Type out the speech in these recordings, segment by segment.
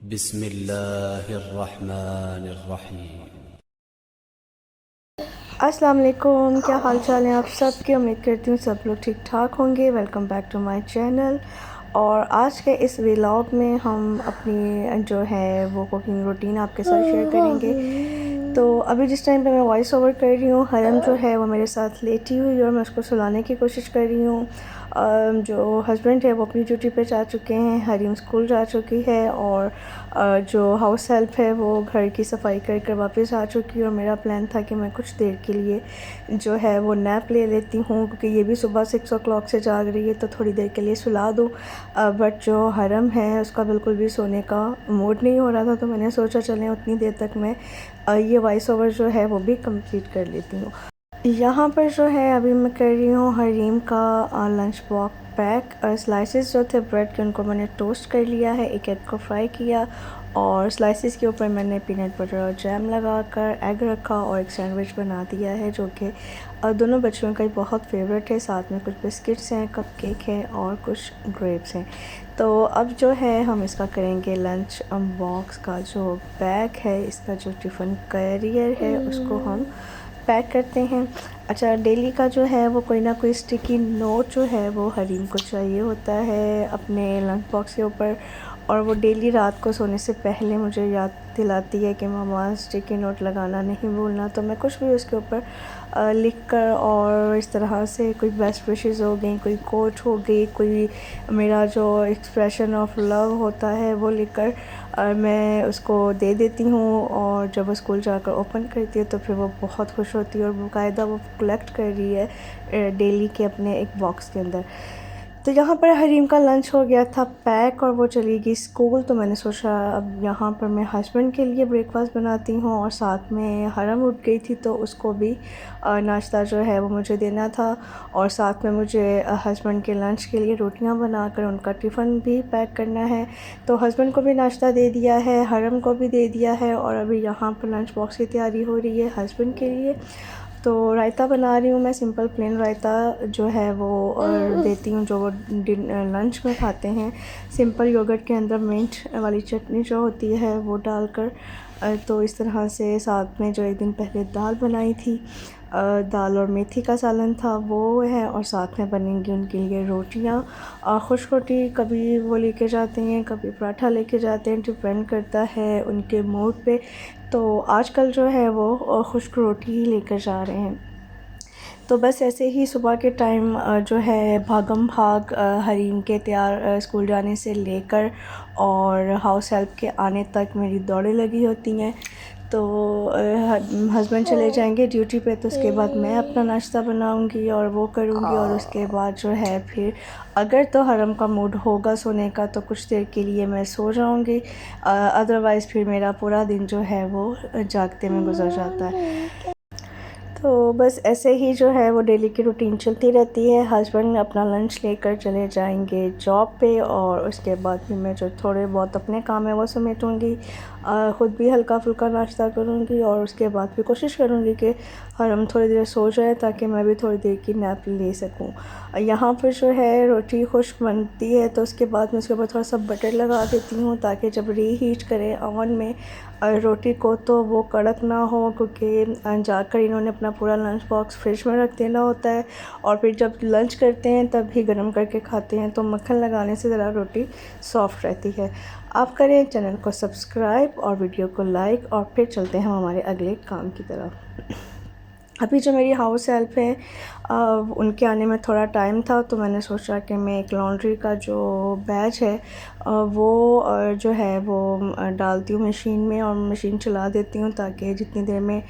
बिस्मिल्लाहिर्रहमानिर्रहीम। अस्सलाम वालेकुम, क्या हाल चाल हैं आप सब की। उम्मीद करती हूँ सब लोग ठीक ठाक होंगे। Welcome back to my channel. और आज के इस व्लॉग में हम अपनी जो है वो कुकिंग रूटीन आपके साथ शेयर करेंगे। तो अभी जिस टाइम पे मैं वॉइस ओवर कर रही हूँ, हरम जो है वो मेरे साथ लेटी हुई है और मैं उसको सुलाने की कोशिश कर रही हूँ। जो हस्बैंड है वो अपनी ड्यूटी पे जा चुके हैं, हरीम स्कूल जा चुकी है और जो हाउस हेल्प है वो घर की सफाई कर कर वापस आ चुकी है। और मेरा प्लान था कि मैं कुछ देर के लिए जो है वो नैप ले लेती हूँ, क्योंकि ये भी सुबह 6 o'clock से जाग रही है, तो थोड़ी देर के लिए सुला दूँ। बट जो हरम है उसका बिल्कुल भी सोने का मूड नहीं हो रहा था, तो मैंने सोचा चलें उतनी देर तक मैं ये वॉइस ओवर जो है वो भी कंप्लीट कर लेती हूँ। यहाँ पर जो है अभी मैं कर रही हूँ हरीम का लंच बॉक्स पैक। स्लाइसेस जो थे ब्रेड के उनको मैंने टोस्ट कर लिया है, एक एग को फ्राई किया और स्लाइसेस के ऊपर मैंने पीनट बटर और जैम लगाकर एग रखा और एक सैंडविच बना दिया है, जो कि दोनों बच्चों का ही बहुत फेवरेट है। साथ में कुछ बिस्किट्स हैं, कप केक हैं और कुछ ग्रेप्स हैं। तो अब जो है हम इसका करेंगे लंच बॉक्स का जो बैग है, इसका जो टिफ़िन कैरियर है उसको हम पैक करते हैं। अच्छा, डेली का जो है वो कोई ना कोई स्टिकी नोट जो है वो हरीम को चाहिए होता है अपने लंच बॉक्स के ऊपर, और वो डेली रात को सोने से पहले मुझे याद दिलाती है कि मामा स्टिकी नोट लगाना नहीं भूलना। तो मैं कुछ भी उसके ऊपर लिख कर, और इस तरह से कोई बेस्ट विशेस हो गई, कोई कोट हो गई, कोई मेरा जो एक्सप्रेशन ऑफ लव होता है वो लिख कर मैं उसको दे देती हूँ। और जब वो स्कूल जाकर ओपन करती है तो फिर वो बहुत खुश होती है और बाकायदा वो कलेक्ट कर रही है डेली के अपने एक बॉक्स के अंदर। तो यहाँ पर हरीम का लंच हो गया था पैक और वो चली गई स्कूल। तो मैंने सोचा अब यहाँ पर मैं हस्बैंड के लिए ब्रेकफास्ट बनाती हूँ, और साथ में हरम उठ गई थी तो उसको भी नाश्ता जो है वो मुझे देना था। और साथ में मुझे हस्बैंड के लंच के लिए रोटियाँ बनाकर उनका टिफ़िन भी पैक करना है। तो हस्बैंड को भी नाश्ता दे दिया है, हरम को भी दे दिया है, और अभी यहाँ पर लंच बॉक्स की तैयारी हो रही है हस्बैंड के लिए। तो रायता बना रही हूँ मैं, सिंपल प्लेन रायता जो है वो और देती हूँ जो वो लंच में खाते हैं। सिंपल योगर्ट के अंदर मिंट वाली चटनी जो होती है वो डालकर। तो इस तरह से साथ में जो एक दिन पहले दाल बनाई थी, दाल और मेथी का सालन था वो है, और साथ में बनेंगी उनके लिए रोटियाँ। खुश्क रोटी कभी वो लेके जाते हैं, कभी पराठा लेके जाते हैं, डिपेंड करता है उनके मूड पे। तो आजकल जो है वो खुश्क रोटी ही लेकर जा रहे हैं। तो बस ऐसे ही सुबह के टाइम जो है भागम भाग हरीम के तैयार स्कूल जाने से लेकर और हाउस हेल्प के आने तक मेरी दौड़ें लगी होती हैं। तो हस्बैंड चले जाएंगे ड्यूटी पे, तो उसके बाद मैं अपना नाश्ता बनाऊंगी और वो करूंगी, और उसके बाद जो है फिर अगर तो हरम का मूड होगा सोने का तो कुछ देर के लिए मैं सो जाऊंगी। अदरवाइज़ फिर मेरा पूरा दिन जो है वो जागते में गुजर जाता है। तो बस ऐसे ही जो है वो डेली की रूटीन चलती रहती है। हस्बैंड अपना लंच लेकर चले जाएंगे जॉब पे, और उसके बाद फिर मैं जो थोड़े बहुत अपने काम है वो समेटूँगी, ख़ुद भी हल्का फुल्का नाश्ता करूँगी, और उसके बाद फिर कोशिश करूँगी कि हरम थोड़ी देर सो जाए ताकि मैं भी थोड़ी देर की नैप ले सकूँ। यहाँ पर जो है रोटी खुश्क बनती है तो उसके बाद मैं उसके ऊपर थोड़ा सा बटर लगा देती हूँ, ताकि जब रीहीट करें ओवन में रोटी को तो वो कड़क ना हो, क्योंकि जाकर इन्होंने अपना पूरा लंच बॉक्स फ्रिज में रख देना होता है, और फिर जब लंच करते हैं तब भी गर्म करके खाते हैं, तो मक्खन लगाने से ज़रा रोटी सॉफ्ट रहती है। आप करें चैनल को सब्सक्राइब और वीडियो को लाइक, और फिर चलते हैं हम हमारे अगले काम की तरफ। अभी जो मेरी हाउस हेल्प है उनके आने में थोड़ा टाइम था, तो मैंने सोचा कि मैं एक लॉन्ड्री का जो बैच है वो जो है वो डालती हूँ मशीन में, और मशीन चला देती हूँ ताकि जितनी देर में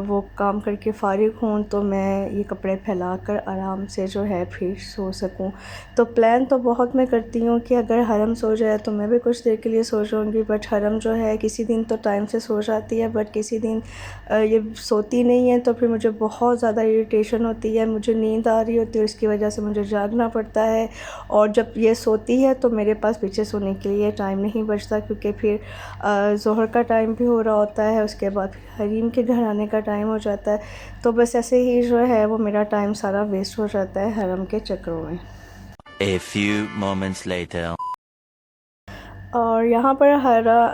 वो काम करके फ़ारिग हूँ तो मैं ये कपड़े फैलाकर आराम से जो है फिर सो सकूँ। तो प्लान तो बहुत मैं करती हूँ कि अगर हरम सो जाए तो मैं भी कुछ देर के लिए सो जाऊँगी, बट हरम जो है किसी दिन तो टाइम से सो जाती है, बट किसी दिन ये सोती नहीं है, तो फिर मुझे बहुत ज़्यादा इरिटेशन होती है, मुझे नींद आ रही होती है, इसकी वजह से मुझे जागना पड़ता है। और जब ये सोती है तो मेरे पास पीछे सोने के लिए टाइम नहीं बचता, क्योंकि फिर ज़ोहर का टाइम भी हो रहा होता है, उसके बाद हरीम के घर आने का टाइम हो जाता है। तो बस ऐसे ही जो है वो मेरा टाइम सारा वेस्ट हो जाता है हरम के चक्करों में। A few moments later. और यहाँ पर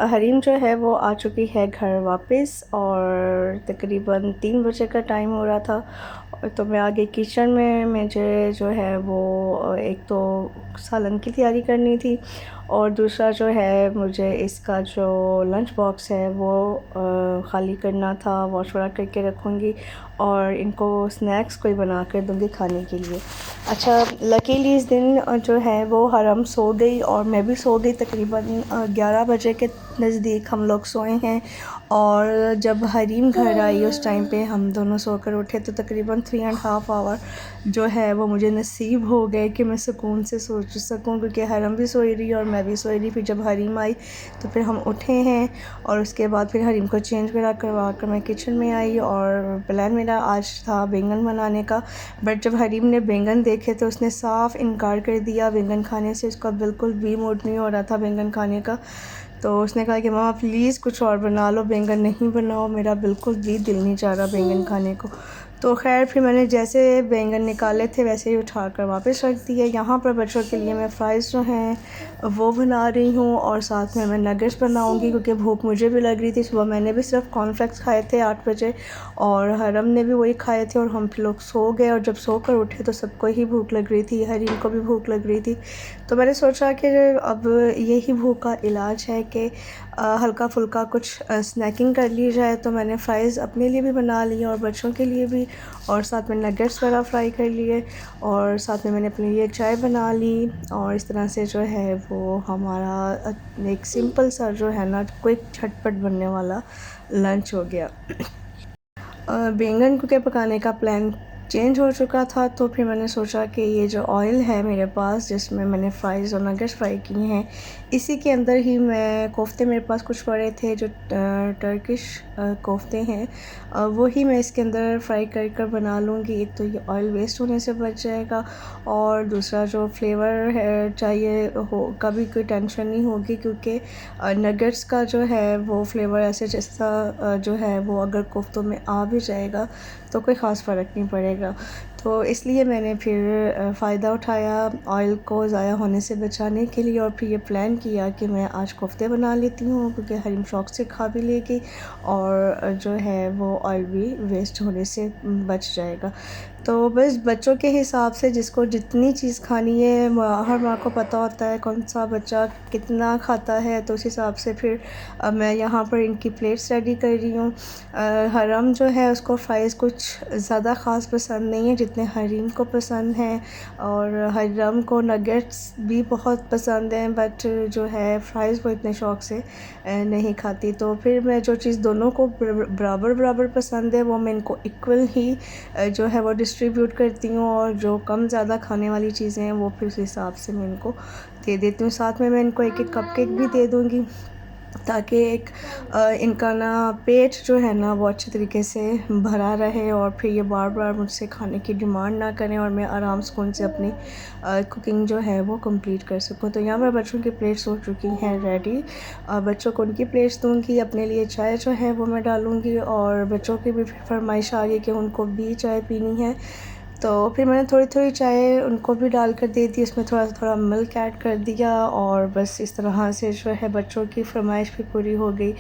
हरीम जो है वो आ चुकी है घर वापस, और तकरीबन 3 बजे का टाइम हो रहा था। तो मैं आगे किचन में, मुझे जो है वो एक तो सालन की तैयारी करनी थी, और दूसरा जो है मुझे इसका जो लंच बॉक्स है वो ख़ाली करना था, वॉश वगैरह करके रखूँगी और इनको स्नैक्स कोई बना कर दूँगी खाने के लिए। अच्छा, लकीली इस दिन जो है वो हरम सो गई और मैं भी सो गई। तकरीबन 11 बजे के नज़दीक हम लोग सोए हैं, और जब हरीम घर आई उस टाइम पे हम दोनों सोकर उठे, तो तकरीबन 3.5 आवर जो है वो मुझे नसीब हो गए कि मैं सुकून से सो सकूं, क्योंकि हरम भी सोई रही और मैं भी सोई रही। फिर जब हरीम आई तो फिर हम उठे हैं, और उसके बाद फिर हरीम को चेंज वगैरह करवा कर मैं किचन में आई, और प्लान मेरा आज था बैंगन बनाने का। बट जब हरीम ने बैंगन देखे तो उसने साफ़ इनकार कर दिया बैंगन खाने से। उसका बिल्कुल भी मूड नहीं हो रहा था बैंगन खाने का। तो उसने कहा कि मामा प्लीज़ कुछ और बना लो, बैंगन नहीं बनाओ, मेरा बिल्कुल भी दिल नहीं चाह रहा बैंगन खाने को। तो खैर फिर मैंने जैसे बैंगन निकाले थे वैसे ही उठा कर वापस रख दिए। यहाँ पर बच्चों के लिए मैं फ़्राइज़ जो हैं वो बना रही हूँ, और साथ में मैं नगेट्स बनाऊँगी, क्योंकि भूख मुझे भी लग रही थी। सुबह मैंने भी सिर्फ कॉर्नफ्लेक्स खाए थे 8 बजे, और हरम ने भी वही खाए थे, और हम लोग सो गए। और जब सो कर उठे तो सबको ही भूख लग रही थी, हरीम को भी भूख लग रही थी। तो मैंने सोचा कि अब यही भूख का इलाज है कि हल्का फुल्का कुछ स्नैकिंग कर ली जाए। तो मैंने फ़्राइज़ अपने लिए भी बना ली और बच्चों के लिए भी, और साथ में नगेट्स वगैरह फ्राई कर लिए, और साथ में मैंने अपने लिए चाय बना ली। और इस तरह से जो है वो हमारा एक सिंपल सा जो है ना क्विक झटपट बनने वाला लंच हो गया। बैंगन के पकाने का प्लान चेंज हो चुका था, तो फिर मैंने सोचा कि ये जो ऑयल है मेरे पास जिसमें मैंने फ़्राइज़ और नगेट्स फ्राई किए हैं, इसी के अंदर ही मैं कोफ्ते, मेरे पास कुछ पड़े थे जो टर्किश कोफ्ते हैं, वही मैं इसके अंदर फ्राई कर बना लूँगी। एक तो ये ऑयल वेस्ट होने से बच जाएगा, और दूसरा जो फ्लेवर है चाहिए हो कभी कोई टेंशन नहीं होगी, क्योंकि नगेट्स का जो है वो फ्लेवर ऐसे जैसा जो है वो अगर कोफ्तों में आ भी जाएगा तो कोई ख़ास फ़र्क नहीं पड़ेगा। तो इसलिए मैंने फिर फ़ायदा उठाया ऑयल को ज़ाया होने से बचाने के लिए, और फिर ये प्लान किया कि मैं आज कोफ्ते बना लेती हूँ, क्योंकि हरीम शौक़ से खा भी लेगी और जो है वो ऑयल भी वेस्ट होने से बच जाएगा। तो बस बच्चों के हिसाब से जिसको जितनी चीज़ खानी है, हर माँ को पता होता है कौन सा बच्चा कितना खाता है, तो उस हिसाब से फिर मैं यहाँ पर इनकी प्लेट्स रेडी कर रही हूँ। हरम जो है उसको फ़्राइज़ कुछ ज़्यादा ख़ास पसंद नहीं है जितने हरीम को पसंद हैं, और हरम को नगेट्स भी बहुत पसंद हैं, बट जो है फ़्राइज़ वो इतने शौक़ से नहीं खाती। तो फिर मैं जो चीज़ दोनों को बराबर बराबर पसंद है वो मैं इनको इक्वल ही जो है वो डिस्ट्रीब्यूट करती हूँ, और जो कम ज़्यादा खाने वाली चीज़ें हैं वो फिर उस हिसाब से मैं इनको दे देती हूँ। साथ में मैं इनको एक एक कपकेक भी दे दूँगी, ताकि एक इनका ना पेट जो है ना वो अच्छे तरीके से भरा रहे, और फिर ये बार बार मुझसे खाने की डिमांड ना करें, और मैं आराम सुकून से अपनी कुकिंग जो है वो कंप्लीट कर सकूं। तो यहाँ पर बच्चों की प्लेट्स हो चुकी हैं रेडी। बच्चों को उनकी प्लेट्स दूँगी, अपने लिए चाय जो है वो मैं डालूँगी, और बच्चों की भी फरमाइश आ गई कि उनको भी चाय पीनी है। तो फिर मैंने थोड़ी थोड़ी चाय उनको भी डाल कर दे दी, उसमें थोड़ा थोड़ा मिल्क ऐड कर दिया, और बस इस तरह से जो है बच्चों की फरमाइश भी पूरी हो गई,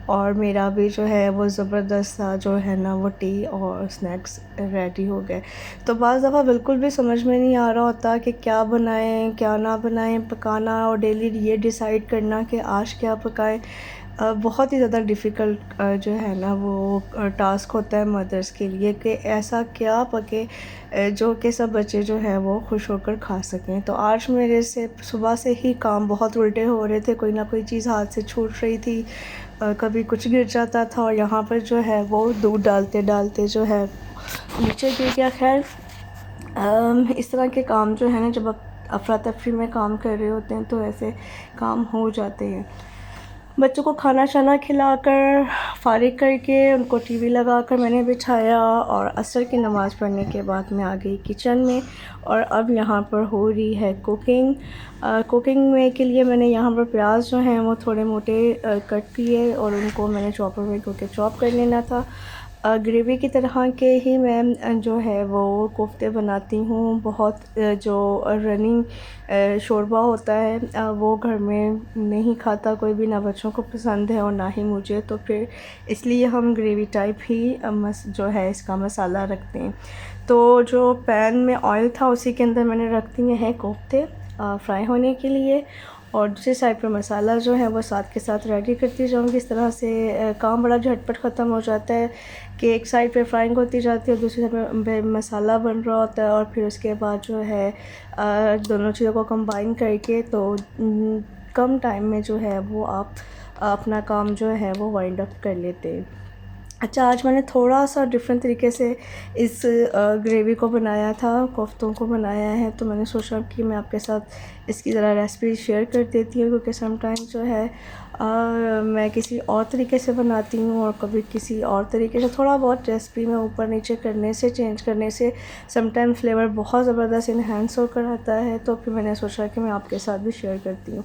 और मेरा भी जो है वो ज़बरदस्त सा जो है ना वो टी और स्नैक्स रेडी हो गए। तो बाज़ दफ़ा बिल्कुल भी समझ में नहीं आ रहा होता कि क्या बनाएं क्या ना बनाएं, पकाना और डेली ये डिसाइड करना कि आज क्या पकाएं बहुत ही ज़्यादा डिफ़िकल्ट जो है ना वो टास्क होता है मदर्स के लिए, कि ऐसा क्या पके जो कि सब बच्चे जो हैं वो खुश होकर खा सकें। तो आज मेरे से सुबह से ही काम बहुत उल्टे हो रहे थे, कोई ना कोई चीज़ हाथ से छूट रही थी, कभी कुछ गिर जाता था, और यहाँ पर जो है वो दूध डालते डालते जो है नीचे गिर गया। खैर इस तरह के काम जो है ना, जब आप अफरा तफरी में काम कर रहे होते हैं तो ऐसे काम हो जाते हैं। बच्चों को खाना शाना खिलाकर फ़ारिग करके उनको टीवी लगाकर मैंने बिठाया, और असर की नमाज़ पढ़ने के बाद मैं आ गई किचन में, और अब यहाँ पर हो रही है कुकिंग। कुकिंग में के लिए मैंने यहाँ पर प्याज जो हैं वो थोड़े मोटे कट किए, और उनको मैंने चॉपर में क्योंकि चॉप कर लेना था। ग्रेवी की तरह के ही मैं जो है वो कोफ्ते बनाती हूँ। बहुत जो रनिंग शोरबा होता है वो घर में नहीं खाता कोई भी, ना बच्चों को पसंद है और ना ही मुझे, तो फिर इसलिए हम ग्रेवी टाइप ही जो है इसका मसाला रखते हैं। तो जो पैन में ऑयल था उसी के अंदर मैंने रख दिए हैं कोफ्ते फ्राई होने के लिए, और दूसरी साइड पर मसाला जो है वो साथ के साथ रेडी करती जाऊँगी। इस तरह से काम बड़ा झटपट ख़त्म हो जाता है कि एक साइड पे फ्राइंग होती जाती है और दूसरी साइड पे मसाला बन रहा होता है, और फिर उसके बाद जो है दोनों चीज़ों को कंबाइन करके तो कम टाइम में जो है वो आप अपना काम जो है वो वाइंड अप कर लेते हैं। अच्छा, आज मैंने थोड़ा सा डिफरेंट तरीके से इस ग्रेवी को बनाया था, कोफ्तों को बनाया है, तो मैंने सोचा कि मैं आपके साथ इसकी ज़रा रेसिपी शेयर कर देती हूँ, क्योंकि समटाइम जो है मैं किसी और तरीके से बनाती हूँ और कभी किसी और तरीके से। थोड़ा बहुत रेसिपी में ऊपर नीचे करने से, चेंज करने से समटाइम फ्लेवर बहुत ज़बरदस्त इन्हेंस होकर आता है, तो फिर मैंने सोचा कि मैं आपके साथ भी शेयर करती हूँ।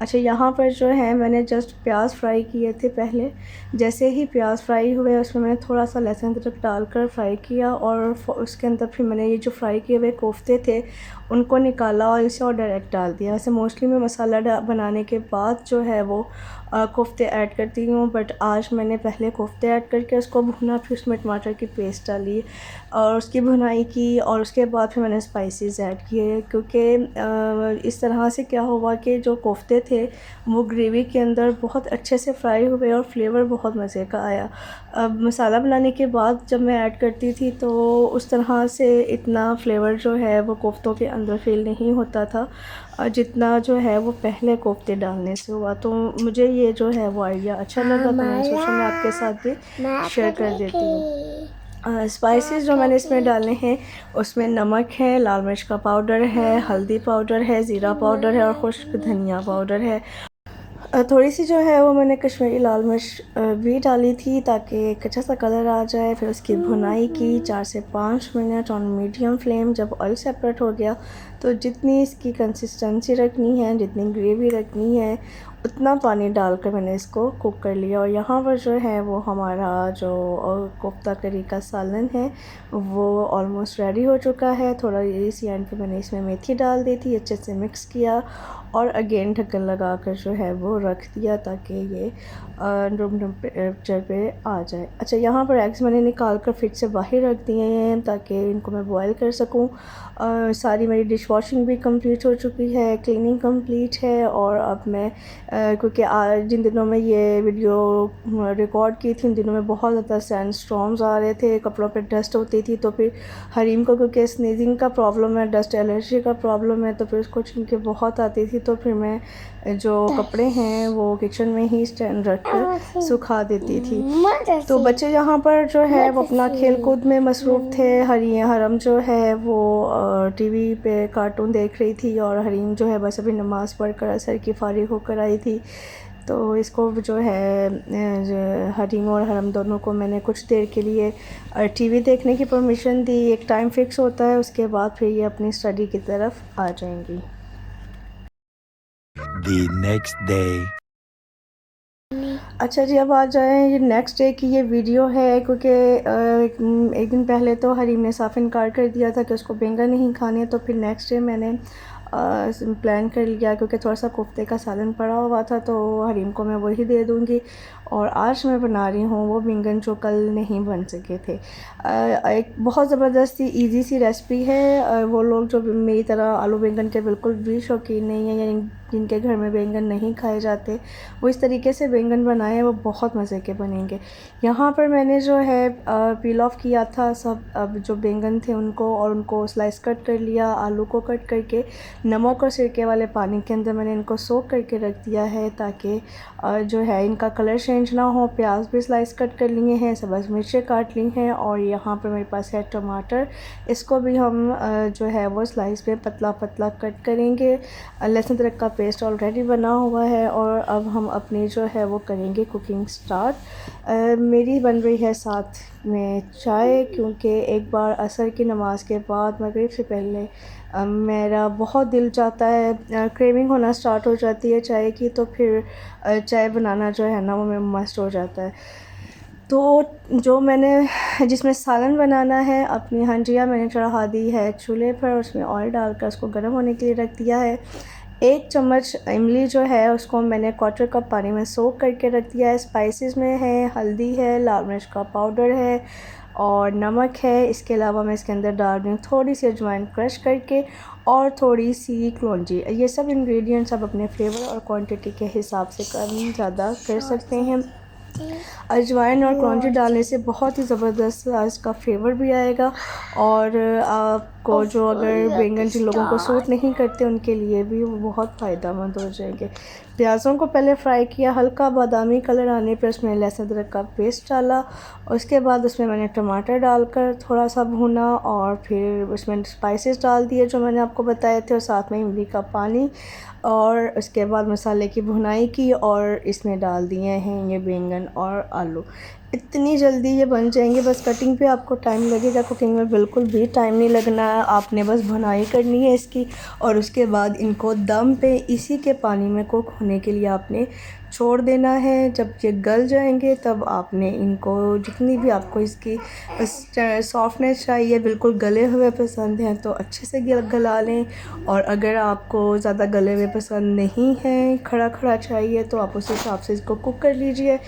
अच्छा, यहाँ पर जो है मैंने जस्ट प्याज फ्राई किए थे पहले। जैसे ही प्याज फ्राई हुए उसमें मैंने थोड़ा सा लहसुन अदरक डालकर फ्राई किया, और उसके अंदर फिर मैंने ये जो फ्राई किए हुए कोफ्ते थे उनको निकाला और इसे और डायरेक्ट डाल दिया। वैसे मोस्टली मैं मसाला बनाने के बाद जो है वो कोफ्ते ऐड करती हूँ, बट आज मैंने पहले कोफ्ते ऐड करके उसको भुना, फिर उसमें टमाटर की पेस्ट डाली और उसकी भुनाई की, और उसके बाद फिर मैंने स्पाइसेस ऐड किए, क्योंकि इस तरह से क्या हुआ कि जो कोफ्ते थे वो ग्रेवी के अंदर बहुत अच्छे से फ्राई हुए और फ्लेवर बहुत मज़े का आया। अब मसाला बनाने के बाद जब मैं ऐड करती थी तो उस तरह से इतना फ्लेवर जो है वो कोफ्तों के अंदर फील नहीं होता था जितना जो है वो पहले कोफ्ते डालने से हुआ। तो मुझे ये जो है वो आइडिया अच्छा लगा, तो मैंने सोचा मैं आपके साथ भी शेयर कर देती हूँ। स्पाइसेस जो मैंने इसमें डाले हैं उसमें नमक है, लाल मिर्च का पाउडर है, हल्दी पाउडर है, ज़ीरा पाउडर है और खुश्क धनिया पाउडर है। थोड़ी सी जो है वो मैंने कश्मीरी लाल मिर्च भी डाली थी ताकि एक अच्छा सा कलर आ जाए। फिर उसकी भुनाई की 4 से 5 मिनट ऑन मीडियम फ्लेम। जब ऑयल सेपरेट हो गया तो जितनी इसकी कंसिस्टेंसी रखनी है, जितनी ग्रेवी रखनी है, उतना पानी डालकर मैंने इसको कुक कर लिया। और यहाँ पर जो है वो हमारा जो कोफ्ता करी का सालन है वो ऑलमोस्ट रेडी हो चुका है। थोड़ा इसी एंड पे मैंने इसमें मेथी डाल दी थी, अच्छे से मिक्स किया और अगेन ढक्कन लगा कर जो है वो रख दिया ताकि ये रूम टेम्परेचर पे आ जाए। अच्छा, यहाँ पर एग्स मैंने निकाल कर फ्रिज से बाहर रख दिए हैं ताकि इनको मैं बॉयल कर सकूँ। सारी मेरी डिश वॉशिंग भी कंप्लीट हो चुकी है, क्लीनिंग कंप्लीट है, और अब मैं क्योंकि जिन दिनों में ये वीडियो रिकॉर्ड की थी उन दिनों में बहुत ज़्यादा सैंड स्टॉर्म्स आ रहे थे, कपड़ों पे डस्ट होती थी, तो फिर हरीम को क्योंकि स्नीजिंग का प्रॉब्लम है, डस्ट एलर्जी का प्रॉब्लम है, तो फिर उसको छींके बहुत आती थी, तो फिर मैं जो कपड़े हैं वो किचन में ही स्टैंड रख कर सुखा देती थी। तो बच्चे यहाँ पर जो है वो अपना खेल कूद में मसरूफ़ थे। हरम जो है वो टीवी पे कार्टून देख रही थी, और हरीम जो है बस अभी नमाज़ पढ़ कर असर की फ़ारिग होकर आई थी। तो इसको जो है हरीम और हरम दोनों को मैंने कुछ देर के लिए टीवी देखने की परमिशन दी। एक टाइम फ़िक्स होता है, उसके बाद फिर ये अपनी स्टडी की तरफ आ जाएंगी। The next day. अच्छा जी, अब आ जाएँ ये नेक्स्ट डे की ये वीडियो है, क्योंकि एक दिन पहले तो हरीम ने साफ़ इनकार कर दिया था कि उसको बैंगन नहीं खाने, तो फिर नेक्स्ट डे मैंने प्लान कर लिया, क्योंकि थोड़ा सा कोफ्ते का सालन पड़ा हुआ था तो हरीम को मैं वही दे दूँगी। और आज मैं बना रही हूँ वो बैंगन जो कल नहीं बन सके थे। एक बहुत ज़बरदस्त ईजी सी रेसिपी है। वो लोग जो मेरी तरह आलू बैंगन के बिल्कुल भी शौकीन नहीं है, या जिनके घर में बैंगन नहीं खाए जाते, वो इस तरीके से बैंगन बनाए, वो बहुत मज़े के बनेंगे। यहाँ पर मैंने जो है पील ऑफ किया था सब अब जो बैंगन थे उनको, और उनको स्लाइस कट कर लिया। आलू को कट करके नमक और सिरके वाले पानी के अंदर मैंने इनको सोक करके रख दिया है ताकि जो है इनका कलर चेंज ना हो। प्याज भी स्लाइस कट कर लिए हैं, सब्ज़ मिर्चें काट ली हैं, और यहाँ पर मेरे पास है टमाटर, इसको भी हम जो है वो स्लाइस पे पतला पतला कट करेंगे। लहसुन अदरक का पेस्ट ऑलरेडी बना हुआ है, और अब हम अपनी जो है वो करेंगे कुकिंग स्टार्ट। मेरी बन रही है साथ में चाय, क्योंकि एक बार असर की नमाज़ के बाद मगरिब से पहले मेरा बहुत दिल चाहता है, क्रेविंग होना स्टार्ट हो जाती है चाय की, तो फिर चाय बनाना जो है ना वो मेरा मस्ट हो जाता है। तो जो मैंने जिसमें सालन बनाना है, अपनी हांडिया मैंने चढ़ा दी है चूल्हे पर, उसमें ऑयल डालकर उसको गर्म होने के लिए रख दिया है। 1 चम्मच इमली जो है उसको मैंने 1/4 कप पानी में सोक करके रख दिया है। स्पाइसेस में है हल्दी है, लाल मिर्च का पाउडर है और नमक है। इसके अलावा मैं इसके अंदर डाल रही हूँ थोड़ी सी अजवाइन क्रश करके और थोड़ी सी कलौंजी। ये सब इंग्रेडिएंट्स आप अपने फ्लेवर और क्वांटिटी के हिसाब से कम ज़्यादा कर सकते हैं। अजवाइन और कलौंजी डालने से बहुत ही ज़बरदस्त इसका फ्लेवर भी आएगा और आपको जो अगर बैंगन जिन लोगों को सूट नहीं करते उनके लिए भी वो बहुत फ़ायदेमंद हो जाएंगे। प्याज़ों को पहले फ्राई किया, हल्का बादामी कलर आने पर उसमें लहसुन अदरक का पेस्ट डाला। उसके बाद उसमें मैंने टमाटर डालकर थोड़ा सा भूना और फिर उसमें स्पाइसेस डाल दिए जो मैंने आपको बताए थे और साथ में इमली का पानी, और उसके बाद मसाले की भुनाई की और इसमें डाल दिए हैं ये बैंगन और आलू। इतनी जल्दी ये बन जाएंगे, बस कटिंग पे आपको टाइम लगेगा, कुकिंग में बिल्कुल भी टाइम नहीं लगना है। आपने बस भुनाई करनी है इसकी और उसके बाद इनको दम पे इसी के पानी में कुक होने के लिए आपने छोड़ देना है। जब ये गल जाएंगे तब आपने इनको जितनी भी आपको इसकी सॉफ्टनेस चाहिए, बिल्कुल गले हुए पसंद हैं तो अच्छे से गला लें, और अगर आपको ज़्यादा गले हुए पसंद नहीं हैं, खड़ा खड़ा चाहिए, तो आप उस हिसाब से इसको कुक कर लीजिए।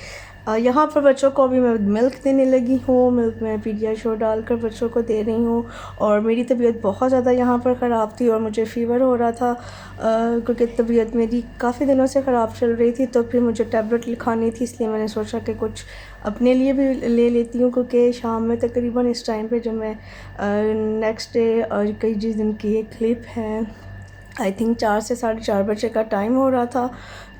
यहाँ पर बच्चों को अभी मैं मिल्क देने लगी हूँ। मिल्क में पीडियाश्योर डालकर बच्चों को दे रही हूँ। और मेरी तबीयत बहुत ज़्यादा यहाँ पर ख़राब थी और मुझे फ़ीवर हो रहा था क्योंकि तबीयत मेरी काफ़ी दिनों से ख़राब चल रही थी। तो फिर मुझे टैबलेट लिखानी थी, इसलिए मैंने सोचा कि कुछ अपने लिए भी ले लेती हूँ, क्योंकि शाम में तकरीबन इस टाइम पे जब मैं नेक्स्ट डे कई जिस दिन की एक क्लिप है, आई थिंक 4 से 4:30 बजे का टाइम हो रहा था,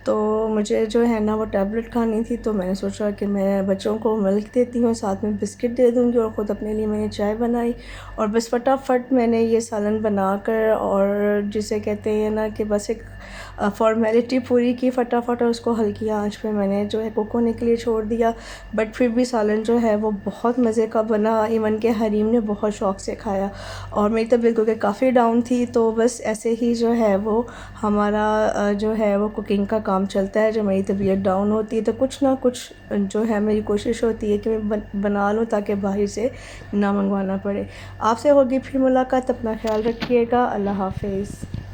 तो मुझे जो है ना वो टैबलेट खानी थी। तो मैंने सोचा कि मैं बच्चों को मिल्क देती हूँ, साथ में बिस्किट दे दूँगी और ख़ुद अपने लिए मैंने चाय बनाई और बस फटाफट मैंने ये सालन बनाकर, और जिसे कहते हैं ना कि बस एक फॉर्मेलिटी पूरी की फटाफट, और उसको हल्की आंच पे मैंने जो है कुक होने के लिए छोड़ दिया। बट फिर भी सालन जो है वो बहुत मज़े का बना। इवन के हरीम ने बहुत शौक़ से खाया और मेरी तबीयत क्योंकि काफ़ी डाउन थी, तो बस ऐसे ही जो है वो हमारा जो है वो कुकिंग का काम चलता है। जब मेरी तबीयत डाउन होती है तो कुछ ना कुछ जो है मेरी कोशिश होती है कि मैं बना लूँ ताकि बाहर से ना मंगवाना पड़े। आपसे होगी फिर मुलाकात, अपना ख्याल रखिएगा। अल्लाह हाफ़िज़।